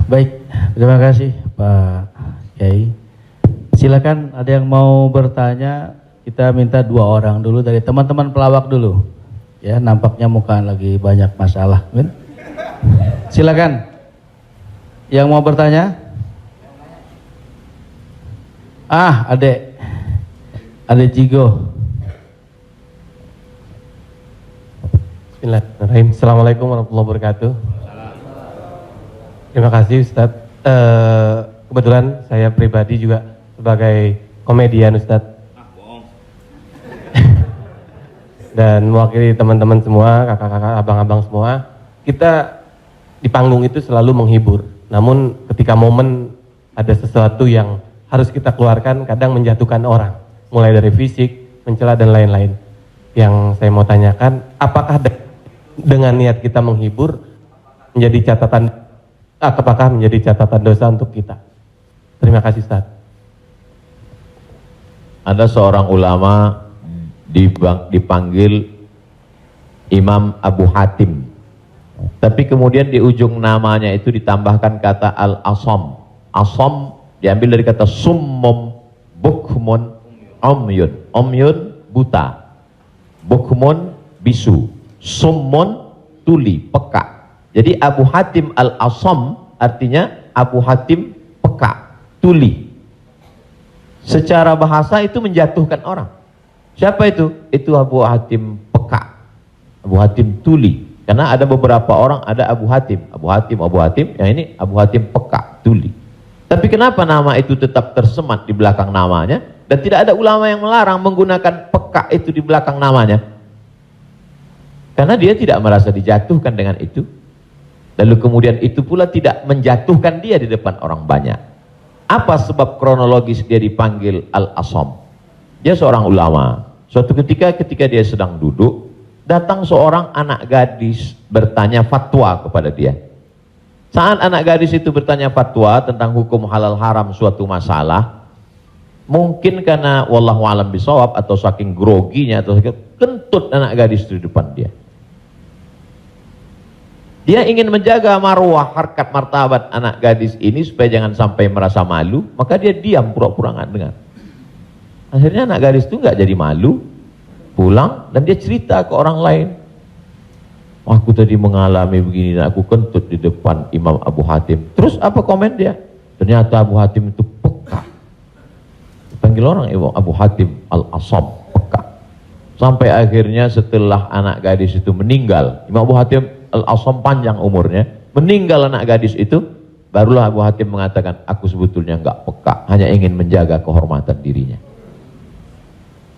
Baik, terima kasih Pak Kiai. Silakan ada yang mau bertanya, kita minta 2 orang dulu dari teman-teman pelawak dulu. Ya, nampaknya muka lagi banyak masalah. Silakan. Yang mau bertanya? Adek Jigo. Bismillahirrahmanirrahim. Assalamualaikum warahmatullahi wabarakatuh. Terima kasih Ustadz. Kebetulan saya pribadi juga sebagai komedian Ustadz. Dan mewakili teman-teman semua, kakak-kakak, abang-abang semua. Kita di panggung itu selalu menghibur. Namun ketika momen ada sesuatu yang harus kita keluarkan, kadang menjatuhkan orang. Mulai dari fisik, mencela dan lain-lain. Yang saya mau tanyakan, apakah dengan niat kita menghibur menjadi catatan, apakah menjadi catatan dosa untuk kita? Terima kasih Ustaz. Ada seorang ulama dipanggil Imam Abu Hatim, tapi kemudian di ujung namanya itu ditambahkan kata Al-Asam. Asam diambil dari kata summum, bukmun, umyun. Umyun buta, bukmun bisu, summun tuli, peka. Jadi Abu Hatim Al-Asam artinya Abu Hatim peka, tuli. Secara bahasa itu menjatuhkan orang. Siapa itu? Itu Abu Hatim peka, Abu Hatim tuli. Karena ada beberapa orang, ada Abu Hatim, yang ini Abu Hatim peka, tuli. Tapi kenapa nama itu tetap tersemat di belakang namanya? Dan tidak ada ulama yang melarang menggunakan peka itu di belakang namanya. Karena dia tidak merasa dijatuhkan dengan itu. Lalu kemudian itu pula tidak menjatuhkan dia di depan orang banyak. Apa sebab kronologis dia dipanggil Al-Asam? Dia seorang ulama. Suatu ketika dia sedang duduk, datang seorang anak gadis bertanya fatwa kepada dia. Saat anak gadis itu bertanya fatwa tentang hukum halal haram suatu masalah, mungkin karena wallahu alam bisawab atau saking groginya atau kentut anak gadis itu di depan dia. Dia ingin menjaga marwah, harkat, martabat anak gadis ini supaya jangan sampai merasa malu, maka dia diam, pura-pura nggak dengar. Akhirnya anak gadis itu nggak jadi malu, pulang dan dia cerita ke orang lain. Aku tadi mengalami begini dan aku kentut di depan Imam Abu Hatim. Terus apa komen dia? Ternyata Abu Hatim itu peka. Dipanggil orang Imam Abu Hatim Al-Asam, peka. Sampai akhirnya setelah anak gadis itu meninggal, Imam Abu Hatim Al-Asam panjang umurnya, meninggal anak gadis itu, barulah Abu Hatim mengatakan, aku sebetulnya enggak peka, hanya ingin menjaga kehormatan dirinya.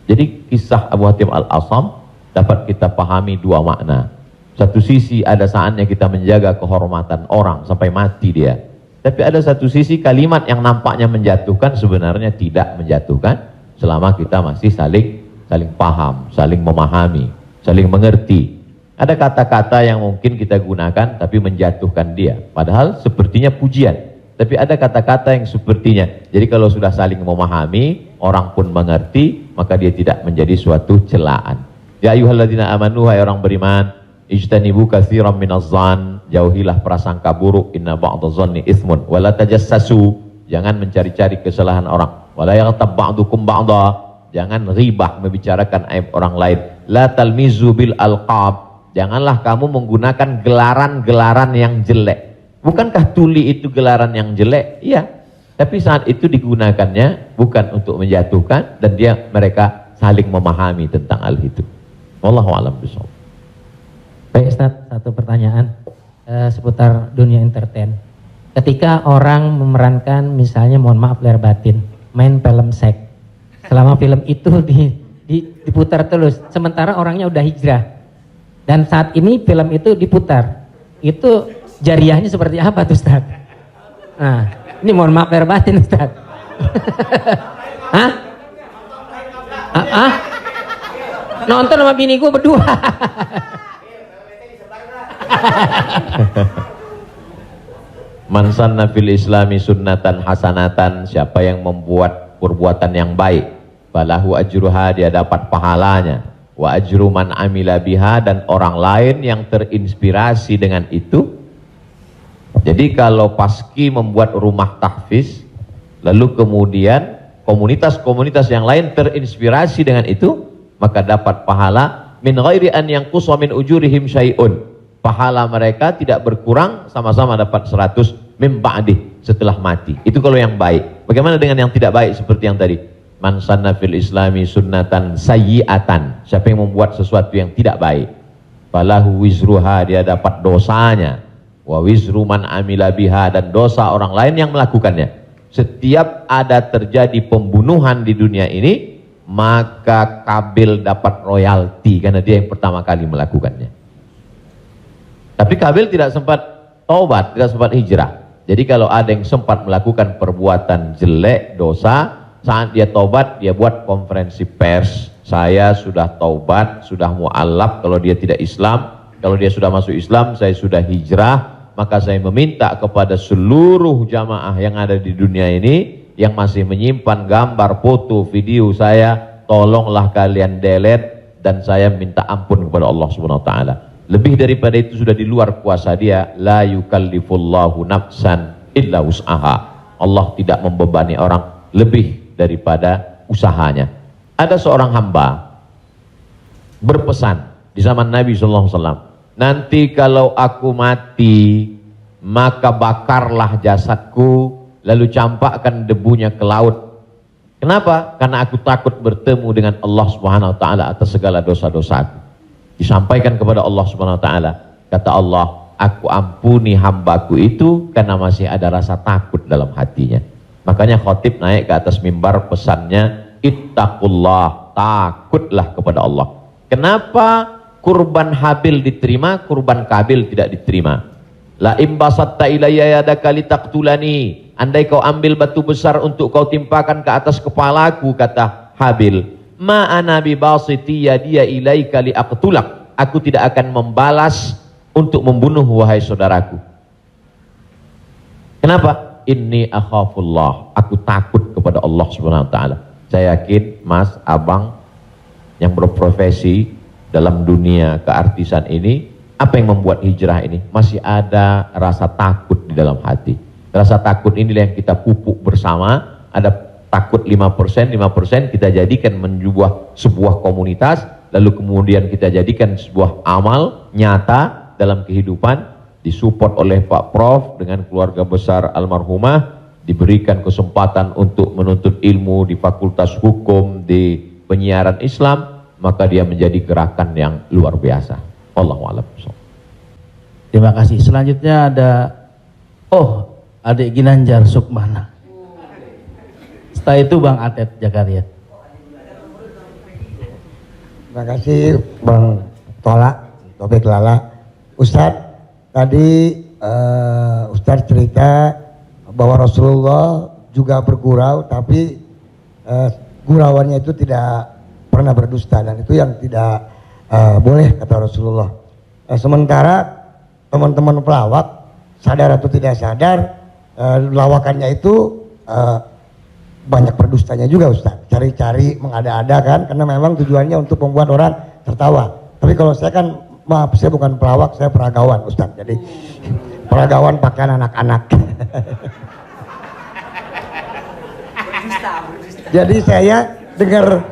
Jadi kisah Abu Hatim Al-Asam dapat kita pahami 2 makna. Satu sisi ada saatnya kita menjaga kehormatan orang sampai mati dia. Tapi ada satu sisi kalimat yang nampaknya menjatuhkan sebenarnya tidak menjatuhkan selama kita masih saling paham, saling memahami, saling mengerti. Ada kata-kata yang mungkin kita gunakan tapi menjatuhkan dia. Padahal sepertinya pujian. Tapi ada kata-kata yang sepertinya. Jadi kalau sudah saling memahami, orang pun mengerti, maka dia tidak menjadi suatu celaan. Ya ayyuhalladzina amanu, hai orang beriman, ijtanibu katsiran minadh-dhann, jauhilah prasangka buruk, inna ba'dadh-dhanni itsmun, wala tajassasu, jangan mencari-cari kesalahan orang, wala yaghtab ba'dukum ba'dha, jangan ribah membicarakan aib orang lain, la talmizu bil alqab, janganlah kamu menggunakan gelaran-gelaran yang jelek. Bukankah tuli itu gelaran yang jelek? Iya. Tapi saat itu digunakannya bukan untuk menjatuhkan, dan mereka saling memahami tentang hal itu. Wallahu a'lam bishawab. Baik Ustaz, satu pertanyaan seputar dunia entertain. Ketika orang memerankan misalnya, mohon maaf lahir batin, main film seks, selama film itu diputar terus, sementara orangnya udah hijrah, dan saat ini film itu diputar, itu jariahnya seperti apa tuh Ustaz? Nah, ini mohon maaf lahir batin Ustaz. Hah? Nonton sama bini gue berdua. Man sanna fil islami sunnatan hasanatan, siapa yang membuat perbuatan yang baik, falahu ajruha, dia dapat pahalanya, wa ajru man amila biha, dan orang lain yang terinspirasi dengan itu. Jadi kalau Paski membuat rumah tahfiz, lalu kemudian komunitas-komunitas yang lain terinspirasi dengan itu, maka dapat pahala min ghairi an yanqusa min ujurihim syai'un. Pahala mereka tidak berkurang, sama-sama dapat 100 min ba'dih, setelah mati. Itu kalau yang baik. Bagaimana dengan yang tidak baik seperti yang tadi? Man sanna fil islami sunnatan sayyi'atan. Siapa yang membuat sesuatu yang tidak baik, falahu wizruha, dia dapat dosanya, wa wizru man amila biha, dan dosa orang lain yang melakukannya. Setiap ada terjadi pembunuhan di dunia ini, maka Kabil dapat royalti karena dia yang pertama kali melakukannya. Tapi Kabil tidak sempat taubat, tidak sempat hijrah. Jadi kalau ada yang sempat melakukan perbuatan jelek, dosa, saat dia taubat, dia buat konferensi pers. Saya sudah taubat, sudah mu'alaf kalau dia tidak Islam. Kalau dia sudah masuk Islam, saya sudah hijrah. Maka saya meminta kepada seluruh jamaah yang ada di dunia ini, yang masih menyimpan gambar, foto, video saya, tolonglah kalian delete, dan saya minta ampun kepada Allah Subhanahu wa taala. Lebih daripada itu sudah di luar kuasa dia. La yukallifullahu nafsan illa wus'aha. Allah tidak membebani orang lebih daripada usahanya. Ada seorang hamba berpesan di zaman Nabi SAW, nanti kalau aku mati, maka bakarlah jasadku, lalu campakkan debunya ke laut. Kenapa? Karena aku takut bertemu dengan Allah Subhanahu wa taala atas segala dosa-dosaku. Disampaikan kepada Allah Subhanahu wa taala. Kata Allah, aku ampuni hambaku itu karena masih ada rasa takut dalam hatinya. Makanya khotib naik ke atas mimbar, pesannya ittaqullah, takutlah kepada Allah. Kenapa kurban Habil diterima, kurban Kabil tidak diterima? La imbasatta ilayya yadaka litaqtulani, andai kau ambil batu besar untuk kau timpakan ke atas kepalaku, kata Habil, ma ana bibasiti yadiya ilaika liaqtulak, aku tidak akan membalas untuk membunuh wahai saudaraku. Kenapa? Inni akhafullah, aku takut kepada Allah Subhanahu wa taala. Saya yakin Mas, Abang yang berprofesi dalam dunia keartisan ini, apa yang membuat hijrah ini? Masih ada rasa takut di dalam hati. Rasa takut inilah yang kita pupuk bersama. Ada takut 5%, 5% kita jadikan menjadi sebuah komunitas, lalu kemudian kita jadikan sebuah amal nyata dalam kehidupan, disupport oleh Pak Prof dengan keluarga besar almarhumah, diberikan kesempatan untuk menuntut ilmu di Fakultas Hukum, di penyiaran Islam, maka dia menjadi gerakan yang luar biasa. Wallahu a'lam. Terima kasih. Selanjutnya ada adik Ginanjar Sukmana. Setelah itu Bang Atet Jakaria. Terima kasih Bang Tola, Topik Lala. Ustadz, tadi Ustadz cerita bahwa Rasulullah juga bergurau, tapi gurauannya itu tidak pernah berdusta, dan itu yang tidak boleh, kata Rasulullah. Sementara teman-teman pelawak, sadar atau tidak sadar, lawakannya itu banyak berdustanya juga Ustaz. Cari-cari, mengada-ada kan, karena memang tujuannya untuk membuat orang tertawa. Tapi kalau saya kan, maaf, saya bukan pelawak, saya peragawan Ustaz. Jadi peragawan pakaian anak-anak. Jadi saya dengar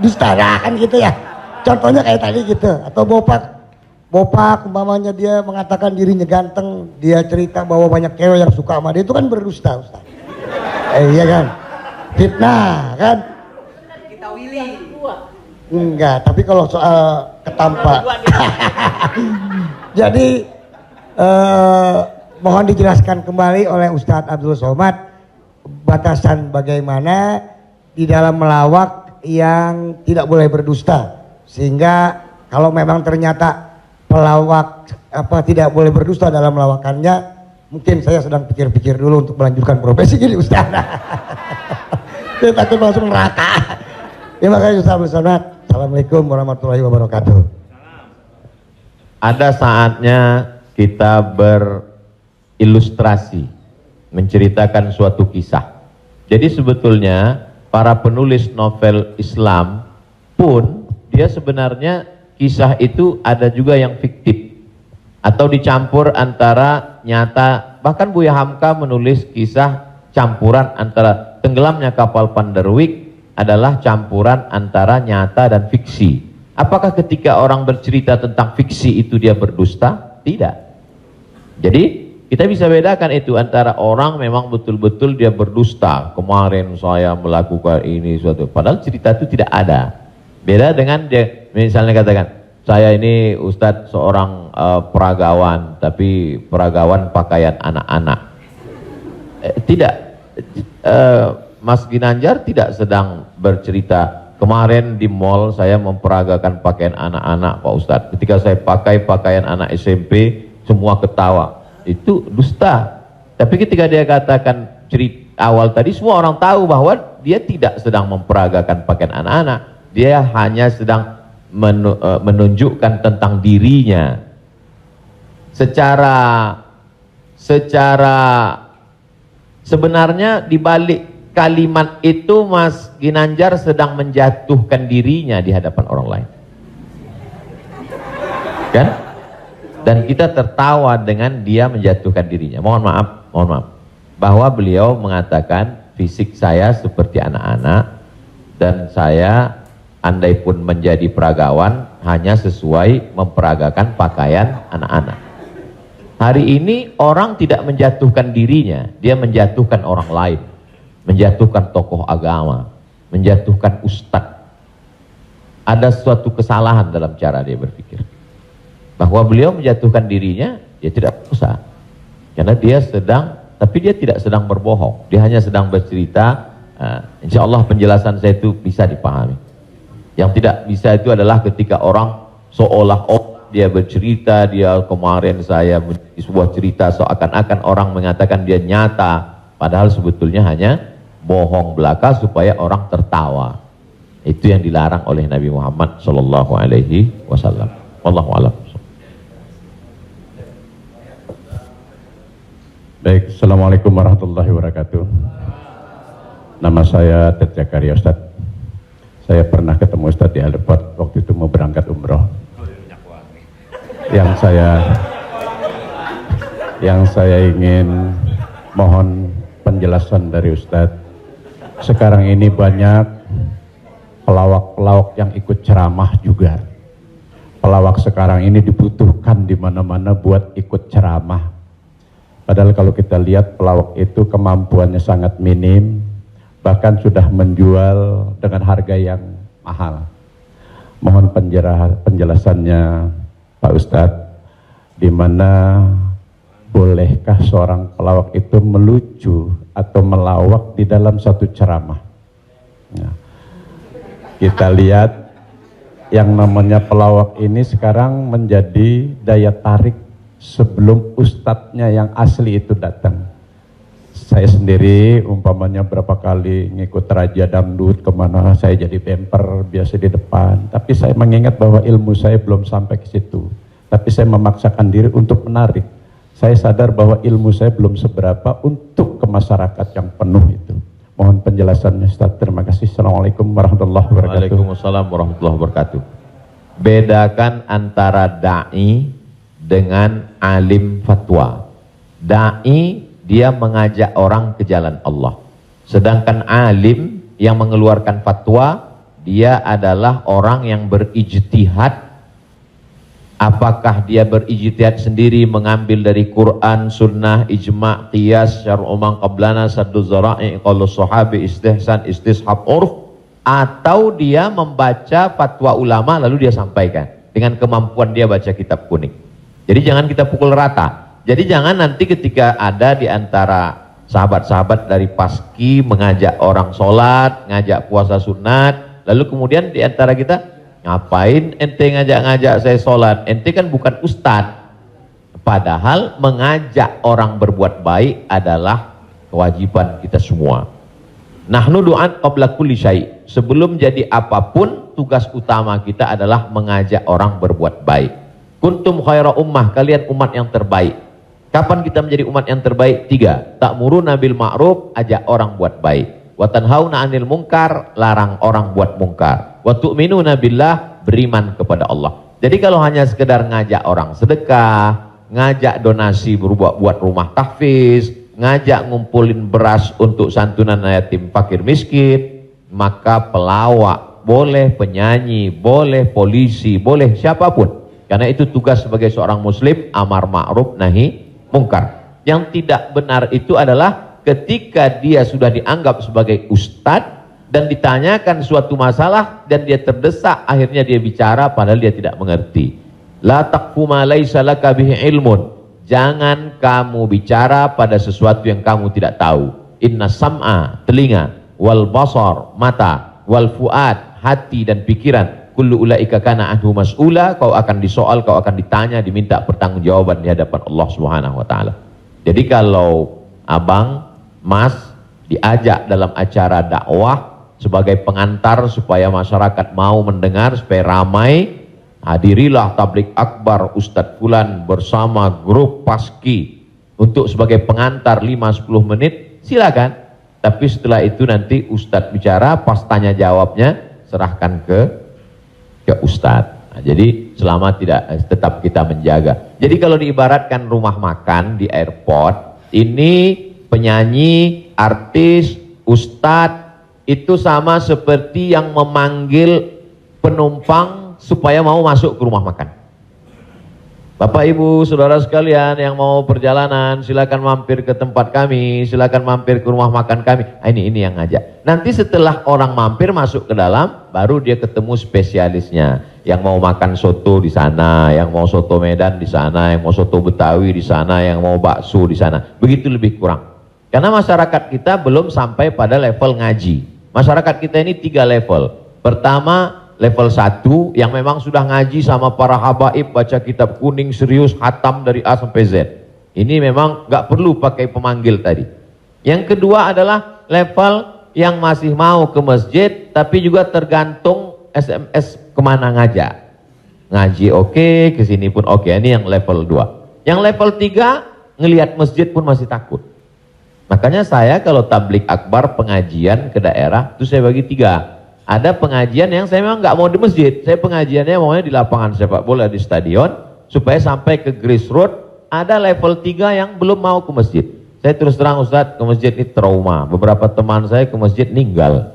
dusta kan gitu ya. Contohnya kayak tadi gitu. Atau Bopak umpamanya dia mengatakan dirinya ganteng, dia cerita bahwa banyak cewek yang suka sama dia, itu kan berdusta Ustaz. Iya kan? Fitnah kan? Kita Willy. Enggak, tapi kalau soal ketampak. Jadi mohon dijelaskan kembali oleh Ustadz Abdul Somad batasan bagaimana di dalam melawak yang tidak boleh berdusta, sehingga kalau memang ternyata pelawak tidak boleh berdusta dalam melawakannya, mungkin saya sedang pikir-pikir dulu untuk melanjutkan profesi gini Ustaz. Saya takut masuk neraka. Terima kasih Ustaz Abdul Somad. Assalamualaikum warahmatullahi wabarakatuh. Ada saatnya kita berilustrasi, menceritakan suatu kisah. Jadi sebetulnya para penulis novel Islam pun dia sebenarnya kisah itu ada juga yang fiktif atau dicampur antara nyata bahkan Buya Hamka menulis kisah campuran antara tenggelamnya kapal Panderwick adalah campuran antara nyata dan fiksi. Apakah ketika orang bercerita tentang fiksi itu dia berdusta? Tidak. Jadi kita bisa bedakan itu antara orang memang betul-betul dia berdusta. Kemarin saya melakukan ini suatu, padahal cerita itu tidak ada. Beda dengan dia misalnya katakan, saya ini Ustadz seorang peragawan, tapi peragawan pakaian anak-anak. Tidak, Mas Ginanjar tidak sedang bercerita, kemarin di mall saya memperagakan pakaian anak-anak Pak Ustadz. Ketika saya pakai pakaian anak SMP, semua ketawa. Itu dusta. Tapi ketika dia katakan cerita awal tadi, semua orang tahu bahwa dia tidak sedang memperagakan pakaian anak-anak. Dia hanya sedang menunjukkan tentang dirinya. Secara sebenarnya di balik kalimat itu Mas Ginanjar sedang menjatuhkan dirinya di hadapan orang lain. Kan? Dan kita tertawa dengan dia menjatuhkan dirinya. Mohon maaf. Bahwa beliau mengatakan fisik saya seperti anak-anak dan saya andai pun menjadi peragawan hanya sesuai memperagakan pakaian anak-anak. Hari ini orang tidak menjatuhkan dirinya, dia menjatuhkan orang lain, menjatuhkan tokoh agama, menjatuhkan ustadz. Ada suatu kesalahan dalam cara dia berpikir. Bahwa beliau menjatuhkan dirinya, dia tidak usah. Karena dia tapi dia tidak sedang berbohong. Dia hanya sedang bercerita. Insya Allah penjelasan saya itu bisa dipahami. Yang tidak bisa itu adalah ketika orang seolah-olah dia bercerita, dia kemarin saya sebuah cerita seakan-akan orang mengatakan dia nyata. Padahal sebetulnya hanya bohong belaka supaya orang tertawa. Itu yang dilarang oleh Nabi Muhammad SAW. Wallahu a'lam. Baik, Assalamualaikum warahmatullahi wabarakatuh. Nama saya Ted Zakaria Ustadz. Saya pernah ketemu Ustadz di airport waktu itu mau berangkat umroh. Yang saya ingin mohon penjelasan dari Ustadz. Sekarang ini banyak pelawak-pelawak yang ikut ceramah juga. Pelawak sekarang ini dibutuhkan di mana-mana buat ikut ceramah. Padahal kalau kita lihat pelawak itu kemampuannya sangat minim, bahkan sudah menjual dengan harga yang mahal. Mohon penjelasannya Pak Ustadz, di mana bolehkah seorang pelawak itu melucu atau melawak di dalam satu ceramah? Nah, kita lihat yang namanya pelawak ini sekarang menjadi daya tarik sebelum ustadznya yang asli itu datang. Saya sendiri umpamanya berapa kali ngikut Raja Dangdut kemana, saya jadi bemper biasa di depan. Tapi saya mengingat bahwa ilmu saya belum sampai ke situ. Tapi saya memaksakan diri untuk menarik. Saya sadar bahwa ilmu saya belum seberapa untuk ke masyarakat yang penuh itu. Mohon penjelasannya Ustaz. Terima kasih. Assalamualaikum warahmatullahi wabarakatuh. Waalaikumsalam warahmatullahi wabarakatuh. Bedakan antara da'i dengan alim fatwa. Da'i dia mengajak orang ke jalan Allah. Sedangkan alim yang mengeluarkan fatwa, dia adalah orang yang berijtihad. Apakah dia berijtihad sendiri mengambil dari Quran, sunnah, ijma', qiyas, syar'u man qablana, saddu zara'i, qaulus sahabi, istihsan, istishab, urf, atau dia membaca fatwa ulama lalu dia sampaikan dengan kemampuan dia baca kitab kuning. Jadi jangan kita pukul rata. Jadi jangan nanti ketika ada di antara sahabat-sahabat dari Paski mengajak orang sholat, ngajak puasa sunat, lalu kemudian di antara kita, ngapain ente ngajak-ngajak saya sholat? Ente kan bukan ustadz. Padahal mengajak orang berbuat baik adalah kewajiban kita semua. Nahnu du'an qabla kulli syai'. Sebelum jadi apapun, tugas utama kita adalah mengajak orang berbuat baik. Kuntum khaira ummah, kalian umat yang terbaik. Kapan kita menjadi umat yang terbaik? 3. Ta'muruna bil ma'ruf, ajak orang buat baik. Wa tanhauna 'anil munkar, larang orang buat mungkar. Wa tu'minuna billah, beriman kepada Allah. Jadi kalau hanya sekedar ngajak orang sedekah, ngajak donasi buat rumah tahfiz, ngajak ngumpulin beras untuk santunan yatim fakir miskin, maka pelawak boleh, penyanyi boleh, polisi boleh, siapapun. Karena itu tugas sebagai seorang muslim, amar ma'ruf nahi mungkar. Yang tidak benar itu adalah ketika dia sudah dianggap sebagai ustadz dan ditanyakan suatu masalah dan dia terdesak, akhirnya dia bicara padahal dia tidak mengerti. La taqfu ma laisa laka bihi ilmun. Jangan kamu bicara pada sesuatu yang kamu tidak tahu. Inna sam'a, telinga, wal basar, mata, wal fuad, hati dan pikiran, kullu ulaika kana anhu mas'ula, kau akan disoal, kau akan ditanya, diminta pertanggungjawaban di hadapan Allah Subhanahu wa taala. Jadi kalau abang, mas diajak dalam acara dakwah sebagai pengantar supaya masyarakat mau mendengar, supaya ramai, hadirilah tablik akbar Ustadz Fulan bersama grup paski untuk sebagai pengantar 5-10 menit, silakan. Tapi setelah itu nanti Ustadz bicara, pas tanya jawabnya serahkan ke Ustadz. Nah, jadi selama tetap kita menjaga. Jadi kalau diibaratkan rumah makan di airport, ini penyanyi, artis, Ustadz itu sama seperti yang memanggil penumpang supaya mau masuk ke rumah makan. Bapak Ibu Saudara sekalian yang mau perjalanan, silakan mampir ke tempat kami, silakan mampir ke rumah makan kami. Nah, ini yang ngajak. Nanti setelah orang mampir masuk ke dalam, baru dia ketemu spesialisnya. Yang mau makan soto di sana, yang mau soto Medan di sana, yang mau soto Betawi di sana, yang mau bakso di sana. Begitu lebih kurang. Karena masyarakat kita belum sampai pada level ngaji. Masyarakat kita ini 3 level. Pertama, level 1 yang memang sudah ngaji sama para habaib, baca kitab kuning serius, khatam dari A sampai Z. Ini memang nggak perlu pakai pemanggil tadi. Yang kedua adalah level yang masih mau ke masjid, tapi juga tergantung SMS kemana ngajak. Ngaji oke, kesini pun oke. Ini yang level 2. Yang level 3, ngelihat masjid pun masih takut. Makanya saya kalau tablik akbar pengajian ke daerah, itu saya bagi 3. Ada pengajian yang saya memang nggak mau di masjid, saya pengajiannya maunya di lapangan sepak bola, di stadion, supaya sampai ke grassroots. Ada level 3 yang belum mau ke masjid. Saya terus terang Ustadz, ke masjid ini trauma. Beberapa teman saya ke masjid ninggal.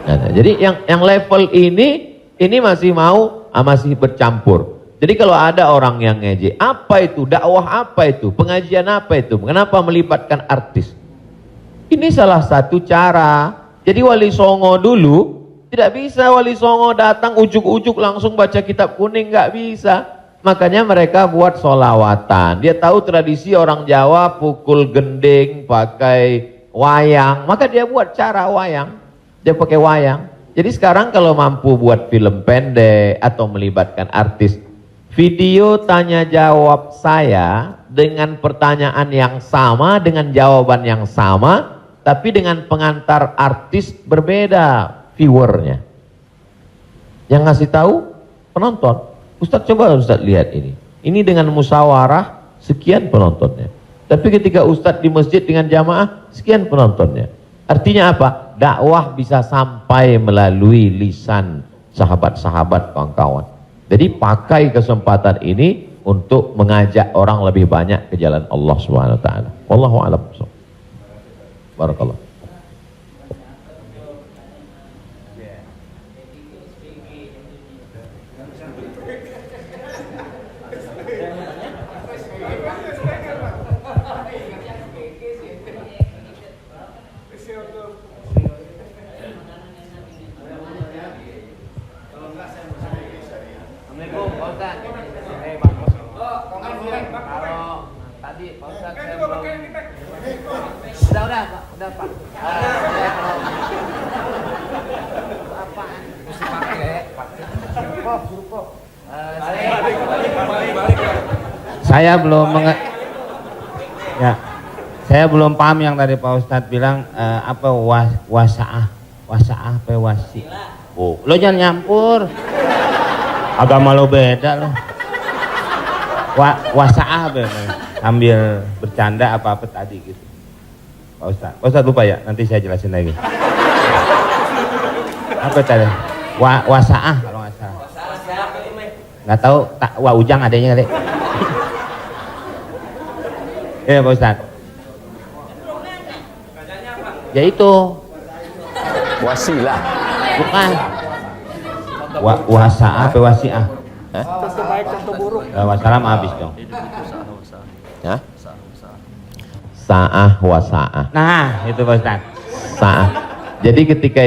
Nah, jadi yang level ini masih mau, masih bercampur. Jadi kalau ada orang yang ngejek, apa itu dakwah, apa itu pengajian, apa itu, kenapa melibatkan artis? Ini salah satu cara. Jadi Wali Songo dulu tidak bisa Wali Songo datang ujuk-ujuk langsung baca kitab kuning, nggak bisa. Makanya mereka buat solawatan. Dia tahu tradisi orang Jawa pukul gending pakai wayang, maka dia buat cara wayang. Dia pakai wayang. Jadi sekarang kalau mampu buat film pendek atau melibatkan artis, video tanya jawab saya dengan pertanyaan yang sama, dengan jawaban yang sama, tapi dengan pengantar artis berbeda viewernya. Yang ngasih tahu penonton. Ustadz coba Ustadz lihat ini. Ini dengan musyawarah sekian penontonnya. Tapi ketika Ustadz di masjid dengan jamaah sekian penontonnya. Artinya apa? Dakwah bisa sampai melalui lisan sahabat-sahabat, kawan-kawan. Jadi pakai kesempatan ini untuk mengajak orang lebih banyak ke jalan Allah Subhanahu wa taala. Wallahu a'lam. Barakallah. Udah Pak. Apaan? Mesti pakai. Saya belum ya. Saya belum paham yang tadi Pak Ustadz bilang apa wasaah apa wasi. Oh, lo jangan nyampur. Agama lo beda lo. Wasaah ambil bercanda apa tadi gitu. Pak Ustadz lupa ya, nanti saya jelasin lagi. Apa tadi? Wasaah kalau nggak salah. Nggak tahu, Ujang adanya kali. Ya Pak Ustadz. Ya itu. Wasilah. Bukan. Wasa'ah apa wasi'ah? Wassalam habis dong. Hah? Sa'ah wa sa'ah. Nah, itu Pak Ustadz. Sa'ah. Jadi ketika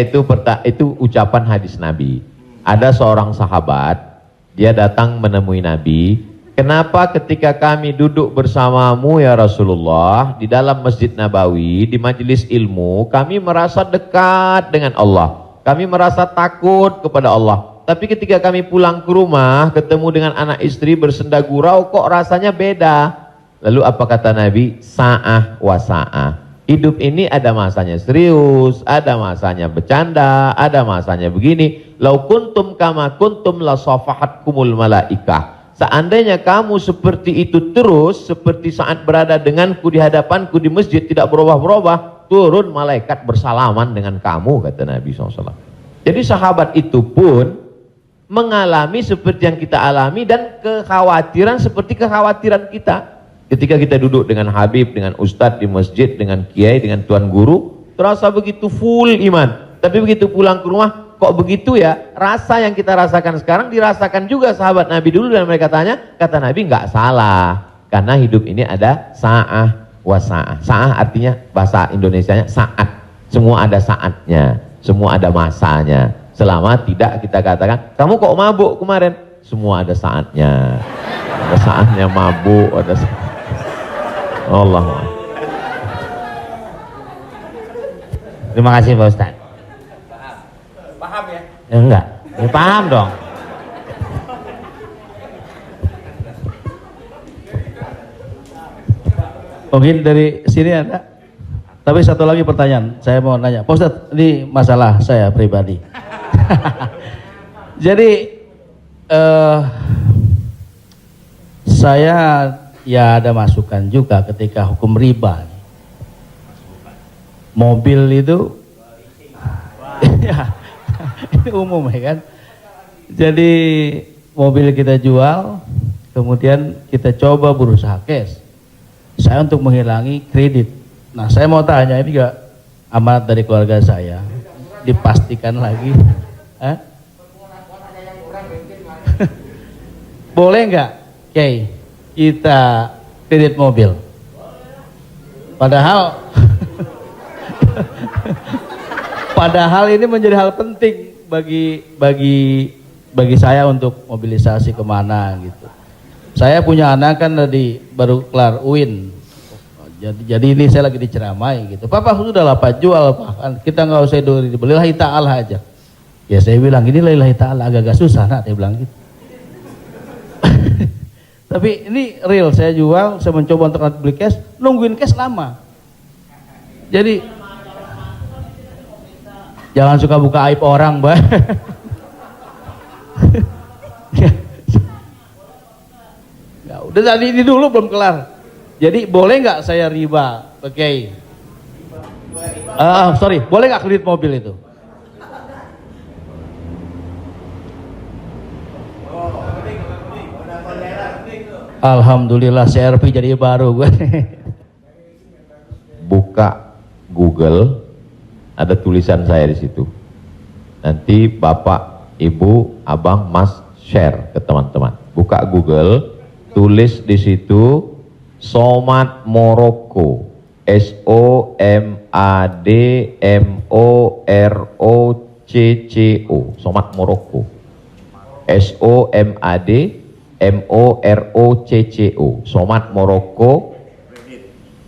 itu ucapan hadis Nabi. Ada seorang sahabat, dia datang menemui Nabi. Kenapa ketika kami duduk bersamamu ya Rasulullah di dalam Masjid Nabawi, di majelis ilmu, kami merasa dekat dengan Allah. Kami merasa takut kepada Allah. Tapi ketika kami pulang ke rumah, ketemu dengan anak istri bersenda gurau, kok rasanya beda. Lalu apa kata Nabi? Sa'ah wa sa'ah. Hidup ini ada masanya serius, ada masanya bercanda, ada masanya begini. Lau kuntum kama kuntum la safahatkumul malaikah. Seandainya kamu seperti itu terus, seperti saat berada denganku di hadapanku di masjid, tidak berubah-berubah, turun malaikat bersalaman dengan kamu, kata Nabi SAW. Jadi sahabat itu pun mengalami seperti yang kita alami dan kekhawatiran seperti kekhawatiran kita. Ketika kita duduk dengan Habib, dengan Ustadz di masjid, dengan Kiai, dengan Tuan Guru, terasa begitu full iman. Tapi begitu pulang ke rumah, kok begitu ya? Rasa yang kita rasakan sekarang dirasakan juga sahabat Nabi dulu, dan mereka tanya, kata Nabi nggak salah. Karena hidup ini ada sa'ah wa sa'ah. Sa'ah artinya bahasa Indonesianya saat. Semua ada saatnya, semua ada masanya. Selama tidak kita katakan, kamu kok mabuk kemarin? Semua ada saatnya. Ada saatnya mabuk, ada saatnya. Allah. Terima kasih Pak Ustadz. Paham ya? Ya enggak, ya paham dong. Mungkin dari sini ada. Tapi satu lagi pertanyaan, saya mau nanya. Pak Ustadz, ini masalah saya pribadi. Jadi saya ya ada masukan juga ketika hukum riba. Mobil itu ya, ini umum ya kan. Jadi mobil kita jual, kemudian kita coba berusaha cash. Saya untuk menghilangi kredit. Nah, saya mau tanya, ini juga amanat dari keluarga saya. Dipastikan lagi. Boleh nggak, Kiai, kita kredit mobil? Padahal ini menjadi hal penting bagi saya untuk mobilisasi kemana gitu. Saya punya anak kan baru kelar UIN. Jadi ini saya lagi diceramai gitu. Papa sudah lah Pak, jual Pak. Kita nggak usah dibeli, lillahi ta'ala aja. Ya saya bilang ini lillahi ta'ala agak susah nak, dia bilang gitu. Tapi ini real, saya jual, saya mencoba untuk beli cash, nungguin cash lama. Jadi jangan suka buka aib orang, Mbak. Ya, udah tadi ini dulu belum kelar. Jadi boleh nggak saya riba, oke? Sorry, boleh nggak kredit mobil itu? Alhamdulillah CRV jadi baru gue. Buka Google, ada tulisan saya di situ. Nanti Bapak, Ibu, Abang, Mas share ke teman-teman. Buka Google, tulis di situ Somad Morocco, SOMADMOROCCO, Somad Morocco, SOMADMOROCCO, Somad Morocco,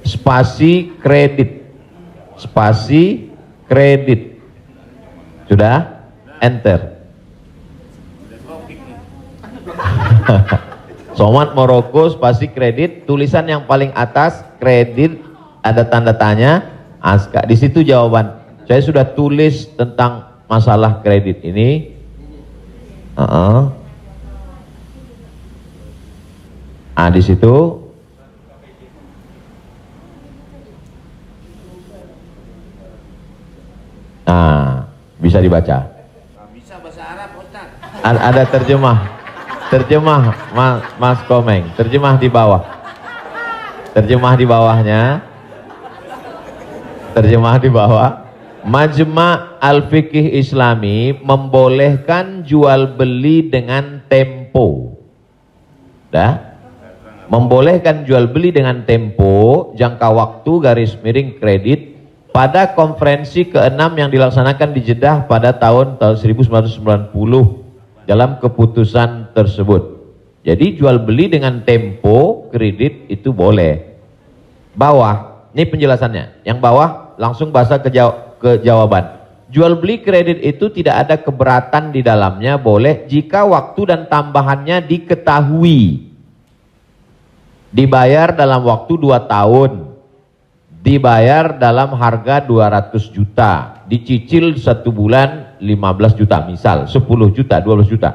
spasi kredit, sudah, enter. Somad Morocco spasi kredit, tulisan yang paling atas kredit, ada tanda tanya, Aska. Di situ jawaban. Saya sudah tulis tentang masalah kredit ini. Di situ. Nah, bisa dibaca. Bisa bahasa Arab, Ustaz. Ada terjemah, Mas Komeng, terjemah di bawah. Terjemah di bawahnya. Terjemah di bawah. Majma' Al-Fiqih Islami membolehkan jual beli dengan tempo. Dah? Membolehkan jual beli dengan tempo, jangka waktu, garis miring kredit pada konferensi ke-6 yang dilaksanakan di Jeddah pada tahun 1990 dalam keputusan tersebut. Jadi jual beli dengan tempo kredit itu boleh. Bawah, ini penjelasannya. Yang bawah langsung bahasa ke jawaban. Jual beli kredit itu tidak ada keberatan di dalamnya, boleh jika waktu dan tambahannya diketahui. Dibayar dalam waktu 2 tahun. Dibayar dalam harga 200 juta. Dicicil 1 bulan 15 juta misal, 10 juta, 12 juta.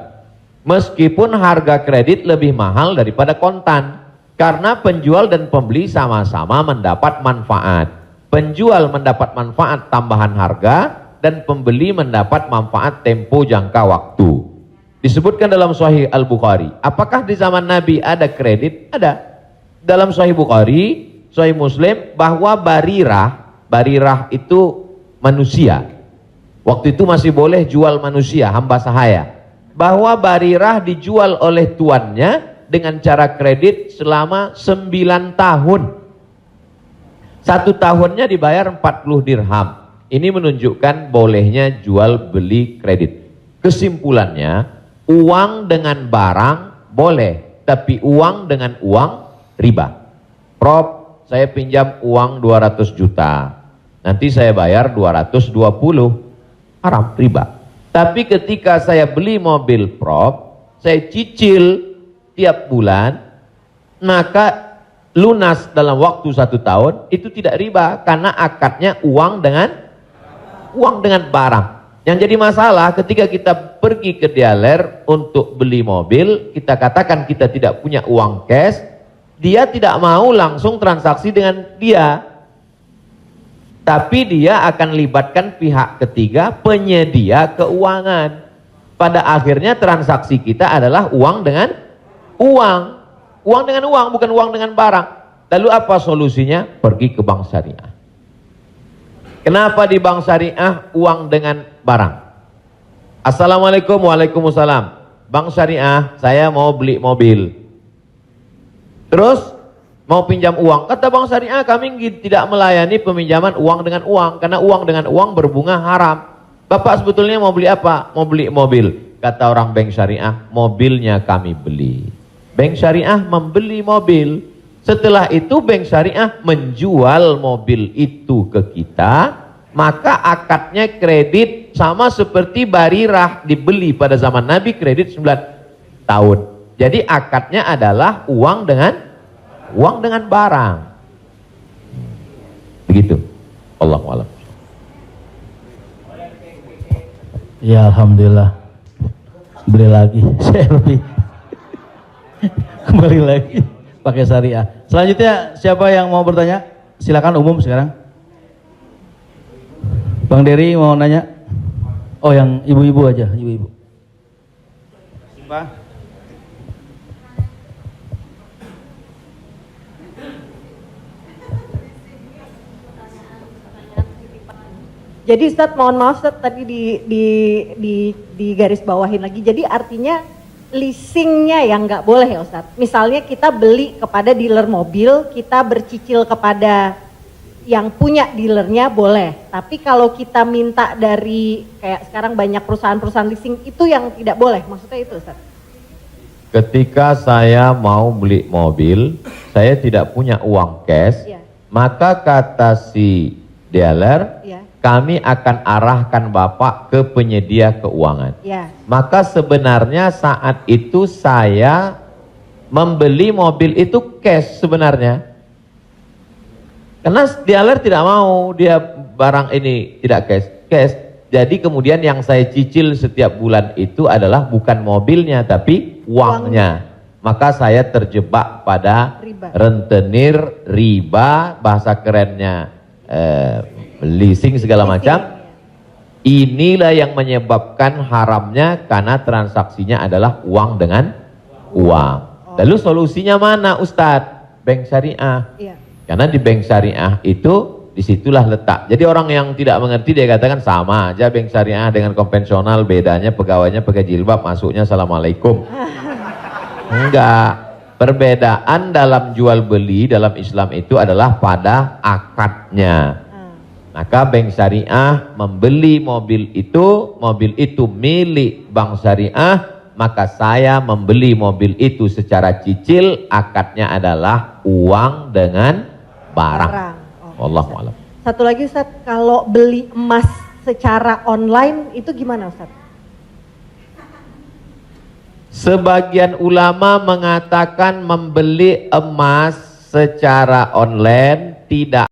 Meskipun harga kredit lebih mahal daripada kontan. Karena penjual dan pembeli sama-sama mendapat manfaat. Penjual mendapat manfaat tambahan harga dan pembeli mendapat manfaat tempo jangka waktu. Disebutkan dalam Sahih Al-Bukhari. Apakah di zaman Nabi ada kredit? Ada. Dalam Sahih Bukhari, Sahih Muslim, bahwa barirah itu manusia. Waktu itu masih boleh jual manusia, hamba sahaya. Bahwa barirah dijual oleh tuannya dengan cara kredit selama 9 tahun. 1 tahunnya dibayar 40 dirham. Ini menunjukkan bolehnya jual beli kredit. Kesimpulannya, uang dengan barang boleh, tapi uang dengan uang riba. Prof, saya pinjam uang 200 juta. Nanti saya bayar 220. Haram, riba. Tapi ketika saya beli mobil, Prof, saya cicil tiap bulan, maka lunas dalam waktu 1 tahun, itu tidak riba karena akadnya uang dengan barang. Yang jadi masalah ketika kita pergi ke dealer untuk beli mobil, kita katakan kita tidak punya uang cash, dia tidak mau langsung transaksi dengan dia, tapi dia akan libatkan pihak ketiga, penyedia keuangan. Pada akhirnya transaksi kita adalah uang dengan uang. Uang dengan uang, bukan uang dengan barang. Lalu apa solusinya? Pergi ke bank syariah. Kenapa di bank syariah uang dengan barang? Assalamualaikum, waalaikumsalam. Bank syariah, saya mau beli mobil. Terus mau pinjam uang. Kata bank syariah, kami tidak melayani peminjaman uang dengan uang, karena uang dengan uang berbunga haram. Bapak sebetulnya mau beli apa? Mau beli mobil. Kata orang bank syariah, mobilnya kami beli. Bank syariah membeli mobil. Setelah itu bank syariah menjual mobil itu ke kita, maka akadnya kredit sama seperti barirah dibeli pada zaman Nabi, kredit 9 tahun. Jadi akadnya adalah uang dengan barang. Begitu. Allahu a'lam. Ya alhamdulillah. Beli lagi, selfie. Kembali lagi pakai syariah. Selanjutnya siapa yang mau bertanya? Silakan umum sekarang. Bang Dery mau nanya? Oh, yang ibu-ibu aja, ibu-ibu. Pak. Jadi Ustadz, mohon maaf Ustadz, tadi di garis bawahin lagi. Jadi artinya leasingnya yang nggak boleh ya Ustadz. Misalnya kita beli kepada dealer mobil, kita bercicil kepada yang punya dealernya boleh. Tapi kalau kita minta dari kayak sekarang banyak perusahaan-perusahaan leasing itu yang tidak boleh. Maksudnya itu Ustadz. Ketika saya mau beli mobil, saya tidak punya uang cash, maka kata si dealer, kami akan arahkan Bapak ke penyedia keuangan. Maka sebenarnya saat itu saya membeli mobil itu cash sebenarnya. Karena dealer tidak mau dia barang ini tidak cash. Jadi kemudian yang saya cicil setiap bulan itu adalah bukan mobilnya tapi uangnya. Maka saya terjebak pada rentenir, riba, bahasa kerennya leasing segala macam. Inilah yang menyebabkan haramnya karena transaksinya adalah uang dengan uang. Lalu solusinya mana Ustadz? bank syariah. Iya. Karena di bank syariah itu disitulah letak. Jadi orang yang tidak mengerti dia katakan sama aja bank syariah dengan konvensional, bedanya pegawainya pakai jilbab, masuknya assalamualaikum. Enggak. Perbedaan dalam jual beli dalam Islam itu adalah pada akadnya. Maka bank syariah membeli mobil itu milik bank syariah, maka saya membeli mobil itu secara cicil, akadnya adalah uang dengan barang. Oh, Wallahu a'lam. Satu lagi Ustaz, kalau beli emas secara online itu gimana Ustaz? Sebagian ulama mengatakan membeli emas secara online tidak